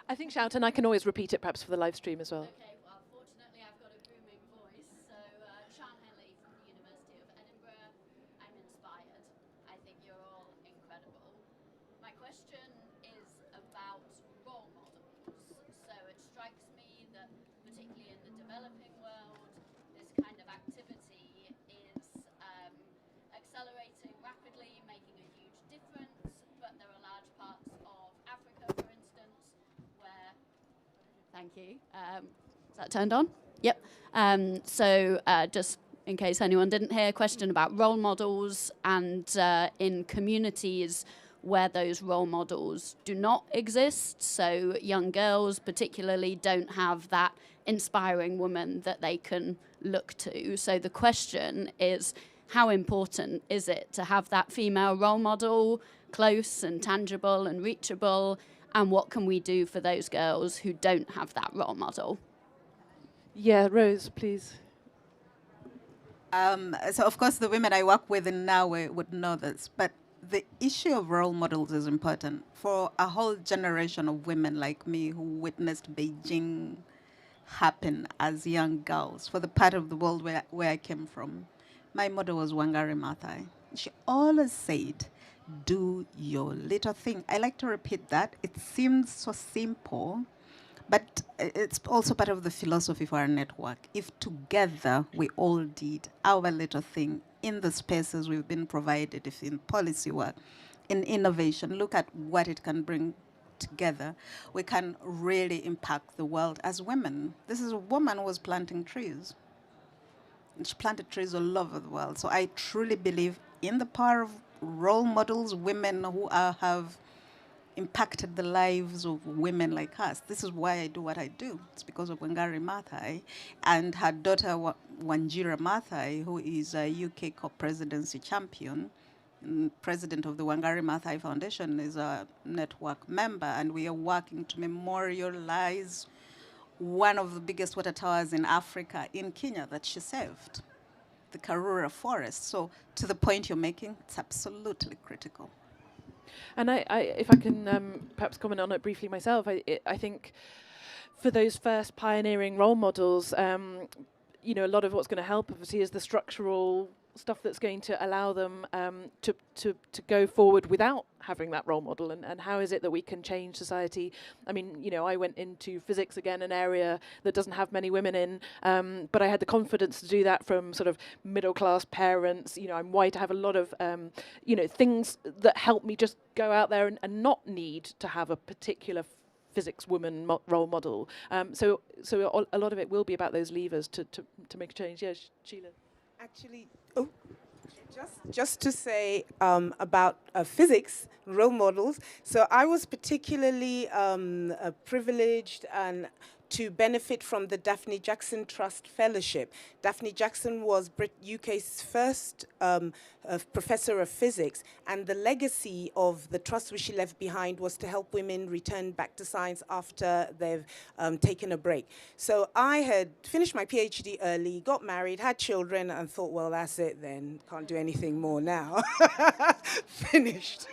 I think shout, and I can always repeat it perhaps for the live stream as well. Okay. Thank you. Is that turned on? Yep. So just in case anyone didn't hear, question about role models, and in communities where those role models do not exist, so young girls particularly don't have that inspiring woman that they can look to. So the question is, how important is it to have that female role model close and tangible and reachable? And what can we do for those girls who don't have that role model? Yeah, Rose, please. So, of course, the women I work with in Norway would know this, but the issue of role models is important for a whole generation of women like me who witnessed Beijing happen as young girls for the part of the world where I came from. My mother was Wangari Maathai. She always said, do your little thing. I like to repeat that. It seems so simple, but it's also part of the philosophy for our network. If together we all did our little thing in the spaces we've been provided, if in policy work, in innovation, look at what it can bring together, we can really impact the world as women. This is a woman who was planting trees. And she planted trees all over the world. So I truly believe in the power of role models, women who have impacted the lives of women like us. This is why I do what I do. It's because of Wangari Maathai and her daughter Wanjira Maathai, who is a UK co-presidency champion, president of the Wangari Maathai Foundation, is a network member, and we are working to memorialize one of the biggest water towers in Africa, in Kenya, that she saved, the Karura forest. So to the point you're making, it's absolutely critical. And if I can perhaps comment on it briefly myself, I think for those first pioneering role models, you know, a lot of what's going to help, obviously, is the structural stuff that's going to allow them to go forward without having that role model, and how is it that we can change society? I mean, you know, I went into physics, again, an area that doesn't have many women in, but I had the confidence to do that from sort of middle-class parents. You know, I'm white, I have a lot of, you know, things that help me just go out there and not need to have a particular physics woman role model. So a lot of it will be about those levers to make a change. Yeah, Sheila. Actually, just to say about physics role models. So I was particularly privileged and to benefit from the Daphne Jackson Trust Fellowship. Daphne Jackson was UK's first professor of physics, and the legacy of the trust which she left behind was to help women return back to science after they've taken a break. So I had finished my PhD early, got married, had children, and thought, well, that's it then, can't do anything more now. Finished.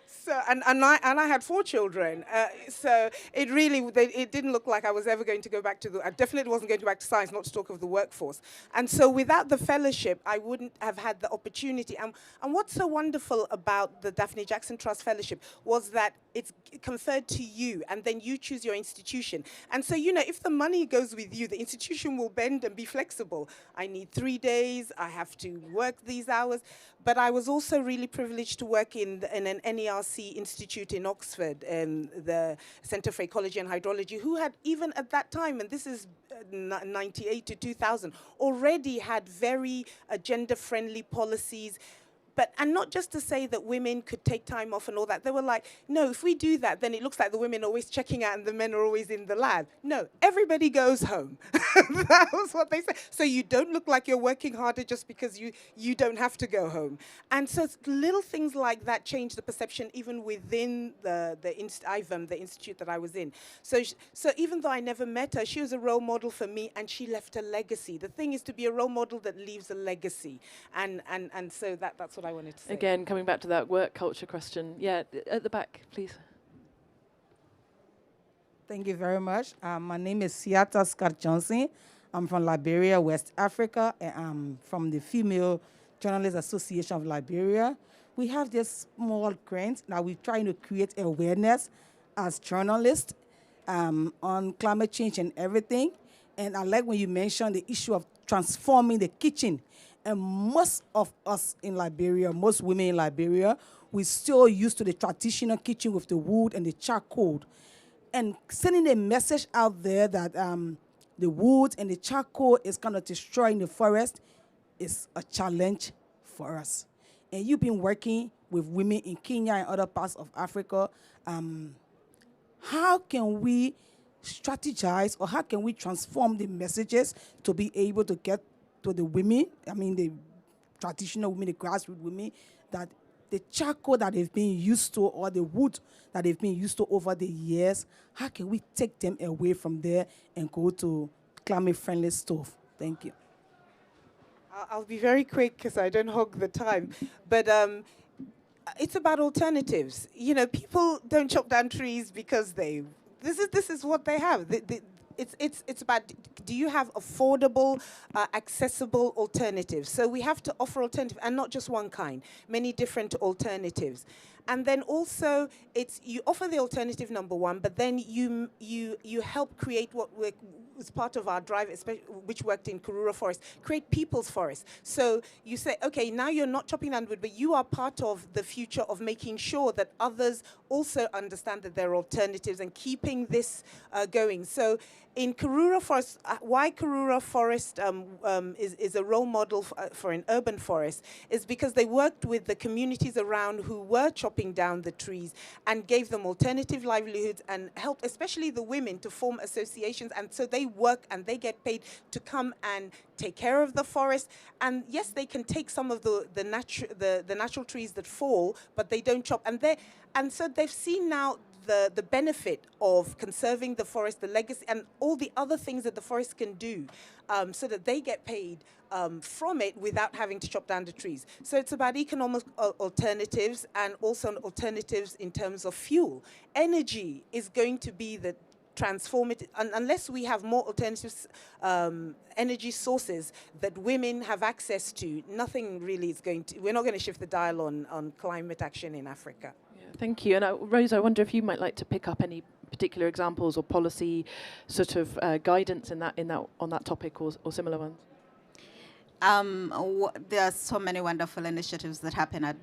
So, and I had 4 children, so it didn't look like I was ever going to go back to I definitely wasn't going to go back to science, not to talk of the workforce. And so without the fellowship, I wouldn't have had the opportunity. And what's so wonderful about the Daphne Jackson Trust Fellowship was that it's conferred to you, and then you choose your institution. And so, you know, if the money goes with you, the institution will bend and be flexible. I need 3 days, I have to work these hours. But I was also really privileged to work in an NERC institute in Oxford, the Centre for Ecology and Hydrology, who had, even at that time, and this is 98 to 2000, already had very gender-friendly policies. And not just to say that women could take time off and all that. They were like, no, if we do that, then it looks like the women are always checking out and the men are always in the lab. No, everybody goes home. That was what they said. So you don't look like you're working harder just because you don't have to go home. And so little things like that change the perception even within the institute that I was in. So even though I never met her, she was a role model for me, and she left a legacy. The thing is to be a role model that leaves a legacy. And so that's what I wanted to say. Again, coming back to that work culture question. Yeah, at the back, please. Thank you very much. My name is Siata Scott Johnson. I'm from Liberia, West Africa, and I'm from the Female Journalists Association of Liberia. We have this small grant that we're trying to create awareness as journalists on climate change and everything. And I like when you mentioned the issue of transforming the kitchen. And most of us in Liberia, most women in Liberia, we're still used to the traditional kitchen with the wood and the charcoal. And sending a message out there that the wood and the charcoal is kind of destroying the forest is a challenge for us. And you've been working with women in Kenya and other parts of Africa. How can we strategize, or how can we transform the messages to be able to get to the women, I mean the traditional women, the grassroots women, that the charcoal that they've been used to, or the wood that they've been used to over the years, how can we take them away from there and go to climate-friendly stove? Thank you. I'll be very quick because I don't hog the time. But it's about alternatives. You know, people don't chop down trees because this is what they have. It's about, do you have affordable, accessible alternatives? So we have to offer alternatives, and not just one kind, many different alternatives. And then also, you offer the alternative, number one, but then you help create what was part of our drive, which worked in Karura Forest, create people's forests. So you say, okay, now you're not chopping down wood, but you are part of the future of making sure that others also understand that there are alternatives and keeping this going. So in Karura Forest, why Karura Forest is a role model for an urban forest is because they worked with the communities around who were chopping down the trees and gave them alternative livelihoods and helped, especially the women, to form associations. And so they work and they get paid to come and take care of the forest. And yes, they can take some of the natural trees that fall, but they don't chop. And so they've seen now the benefit of conserving the forest, the legacy, and all the other things that the forest can do, so that they get paid from it without having to chop down the trees. So it's about economic alternatives, and also alternatives in terms of fuel. Energy is going to be the transformative, unless we have more alternative energy sources that women have access to, nothing really is we're not going to shift the dial on climate action in Africa. Thank you. And Rose, I wonder if you might like to pick up any particular examples or policy sort of guidance on that topic, or similar ones. There are so many wonderful initiatives that happen at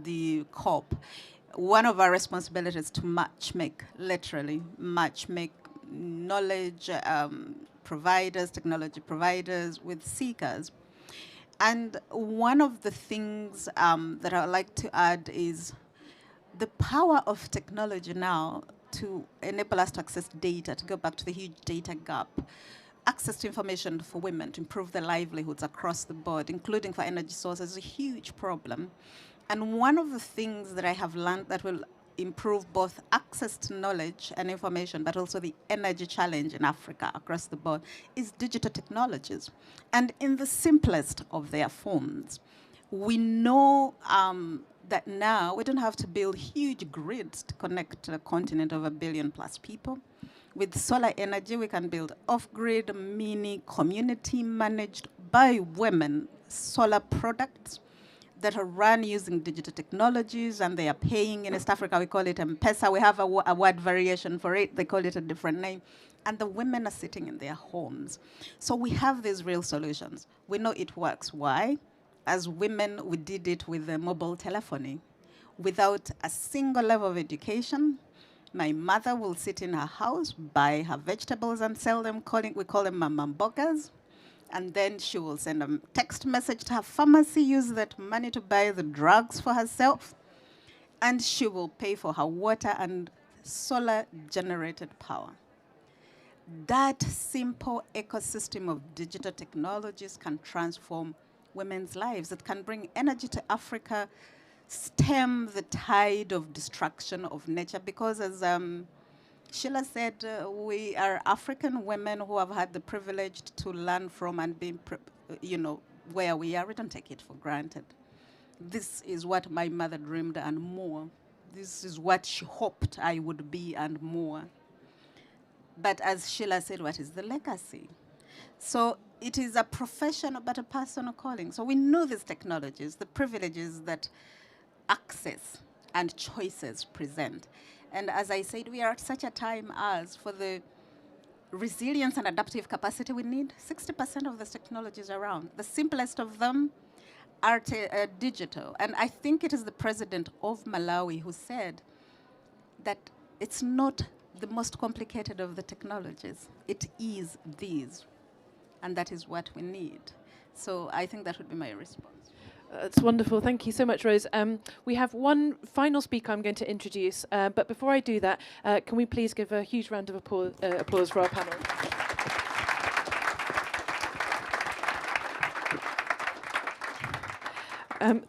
the COP. one of our responsibilities is to matchmake, literally matchmake knowledge providers, technology providers with seekers. And one of the things that I would like to add is the power of technology now to enable us to access data, to go back to the huge data gap, access to information for women to improve their livelihoods across the board, including for energy sources, is a huge problem. And one of the things that I have learned that will improve both access to knowledge and information, but also the energy challenge in Africa across the board, is digital technologies. And in the simplest of their forms, we know that now we don't have to build huge grids to connect a continent of 1 billion+ people. With solar energy, we can build off-grid, mini, community-managed by women solar products that are run using digital technologies, and they are paying. In East Africa, we call it M-Pesa. We have a word variation for it. They call it a different name. And the women are sitting in their homes. So we have these real solutions. We know it works. Why? As women, we did it with the mobile telephony. Without a single level of education, my mother will sit in her house, buy her vegetables and sell them. We call them mamambogas. And then she will send a text message to her pharmacy, use that money to buy the drugs for herself, and she will pay for her water and solar-generated power. That simple ecosystem of digital technologies can transform women's lives. It can bring energy to Africa, stem the tide of destruction of nature, because as Sheila said, we are African women who have had the privilege to learn from and be, where we are. We don't take it for granted. This is what my mother dreamed and more. This is what she hoped I would be and more. But as Sheila said, what is the legacy? So it is a professional but a personal calling. So we know these technologies, the privileges that access and choices present. And as I said, we are at such a time as for the resilience and adaptive capacity we need, 60% of these technologies around. The simplest of them are digital. And I think it is the president of Malawi who said that it's not the most complicated of the technologies. It is these. And that is what we need. So I think that would be my response. That's wonderful. Thank you so much, Rose. We have one final speaker I'm going to introduce, but before I do that, can we please give a huge round of applause for our panel?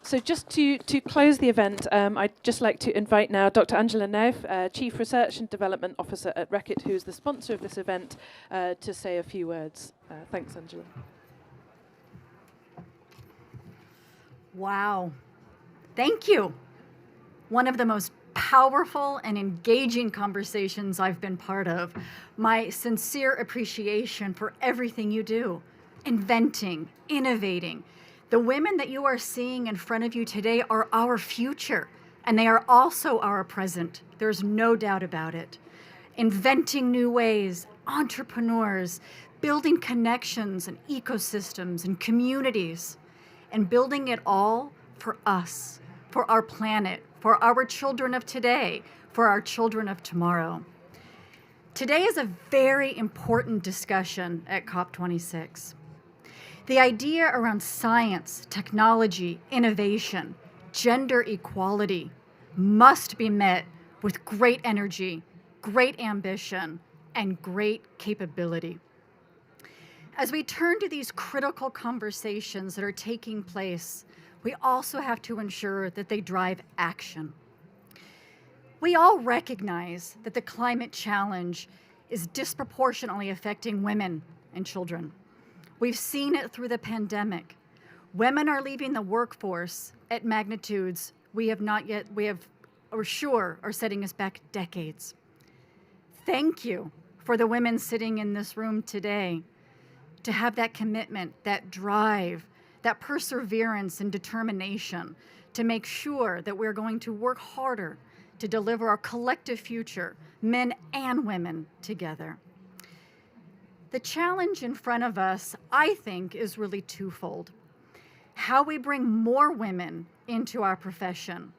So just to close the event, I'd just like to invite now Dr. Angela Neuf, Chief Research and Development Officer at Reckitt, who's the sponsor of this event, to say a few words. Thanks, Angela. Wow. Thank you. One of the most powerful and engaging conversations I've been part of. My sincere appreciation for everything you do. Inventing, innovating. The women that you are seeing in front of you today are our future, and they are also our present. There's no doubt about it. Inventing new ways, entrepreneurs, building connections and ecosystems and communities, and building it all for us, for our planet, for our children of today, for our children of tomorrow. Today is a very important discussion at COP26. The idea around science, technology, innovation, gender equality must be met with great energy, great ambition, and great capability. As we turn to these critical conversations that are taking place, we also have to ensure that they drive action. We all recognize that the climate challenge is disproportionately affecting women and children. We've seen it through the pandemic. Women are leaving the workforce at magnitudes are setting us back decades. Thank you for the women sitting in this room today to have that commitment, that drive, that perseverance and determination to make sure that we're going to work harder to deliver our collective future, men and women together. The challenge in front of us, I think, is really twofold. How we bring more women into our profession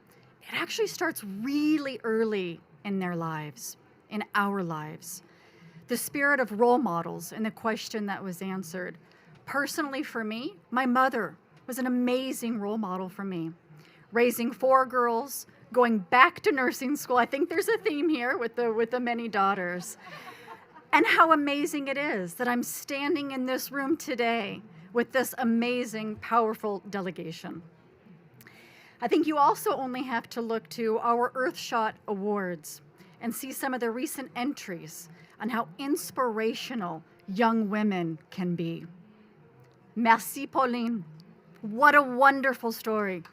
it actually starts really early in their lives, in our lives. The spirit of role models and the question that was answered. Personally for me, my mother was an amazing role model for me. Raising 4 girls, going back to nursing school. I think there's a theme here with the many daughters. And how amazing it is that I'm standing in this room today with this amazing, powerful delegation. I think you also only have to look to our Earthshot Awards and see some of the recent entries on how inspirational young women can be. Merci, Pauline. What a wonderful story.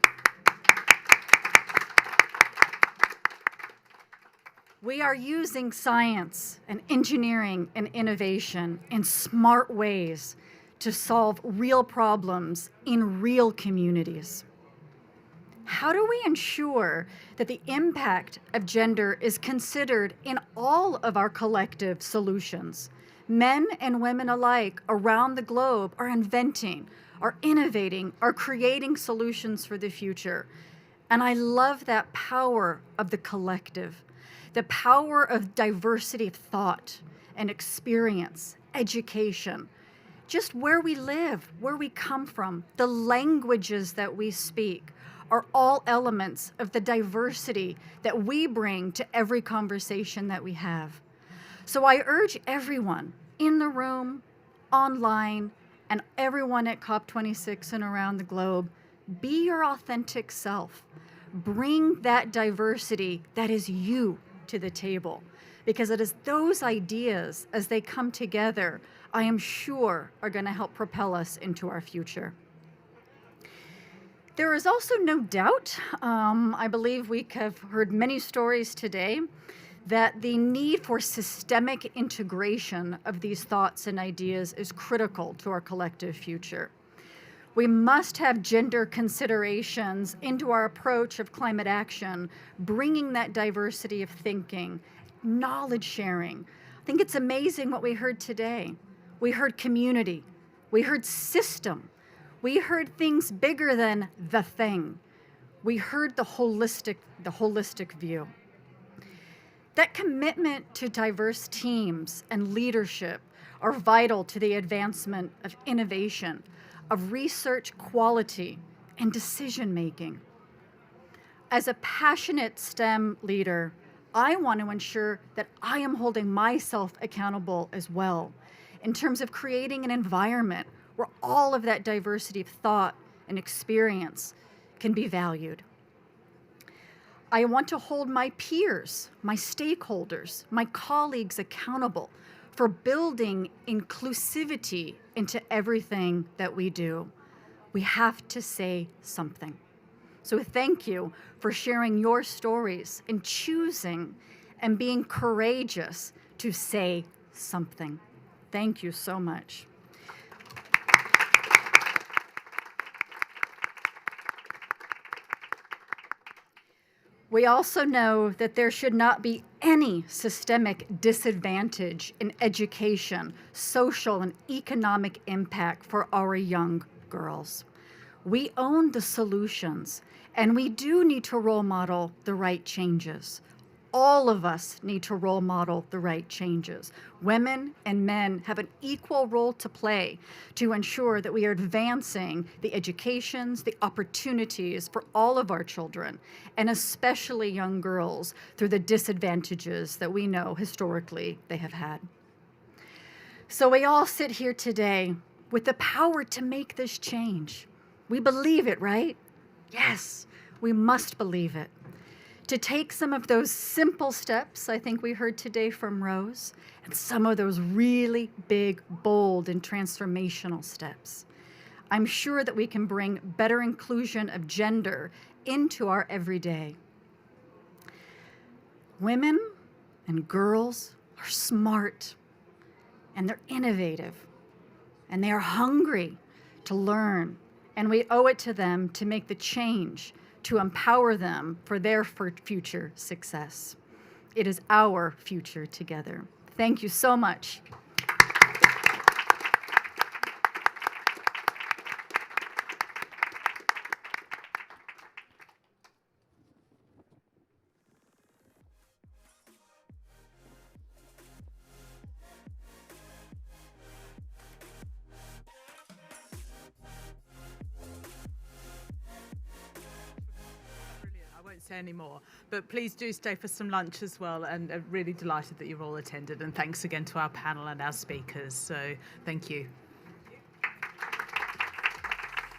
We are using science and engineering and innovation in smart ways to solve real problems in real communities. How do we ensure that the impact of gender is considered in all of our collective solutions? Men and women alike around the globe are inventing, are innovating, are creating solutions for the future. And I love that power of the collective, the power of diversity of thought and experience, education, just where we live, where we come from, the languages that we speak are all elements of the diversity that we bring to every conversation that we have. So I urge everyone in the room, online, and everyone at COP26 and around the globe, be your authentic self. Bring that diversity that is you to the table, because it is those ideas, as they come together, I am sure are going to help propel us into our future. There is also no doubt, I believe we have heard many stories today, that the need for systemic integration of these thoughts and ideas is critical to our collective future. We must have gender considerations into our approach of climate action, bringing that diversity of thinking, knowledge sharing. I think it's amazing what we heard today. We heard community, we heard system, we heard things bigger than the thing. We heard the holistic view. That commitment to diverse teams and leadership are vital to the advancement of innovation, of research quality, and decision-making. As a passionate STEM leader, I want to ensure that I am holding myself accountable as well in terms of creating an environment where all of that diversity of thought and experience can be valued. I want to hold my peers, my stakeholders, my colleagues accountable for building inclusivity into everything that we do. We have to say something. So thank you for sharing your stories and choosing and being courageous to say something. Thank you so much. We also know that there should not be any systemic disadvantage in education, social, and economic impact for our young girls. We own the solutions, and we do need to role model the right changes. All of us need to role model the right changes. Women and men have an equal role to play to ensure that we are advancing the educations, the opportunities for all of our children, and especially young girls, through the disadvantages that we know historically they have had. So we all sit here today with the power to make this change. We believe it, right? Yes, we must believe it. To take some of those simple steps I think we heard today from Rose, and some of those really big, bold, and transformational steps. I'm sure that we can bring better inclusion of gender into our everyday. Women and girls are smart, and they're innovative, and they are hungry to learn, and we owe it to them to make the change to empower them for their future success. It is our future together. Thank you so much. say any more. But please do stay for some lunch as well, and I'm really delighted that you've all attended. And thanks again to our panel and our speakers. So thank you.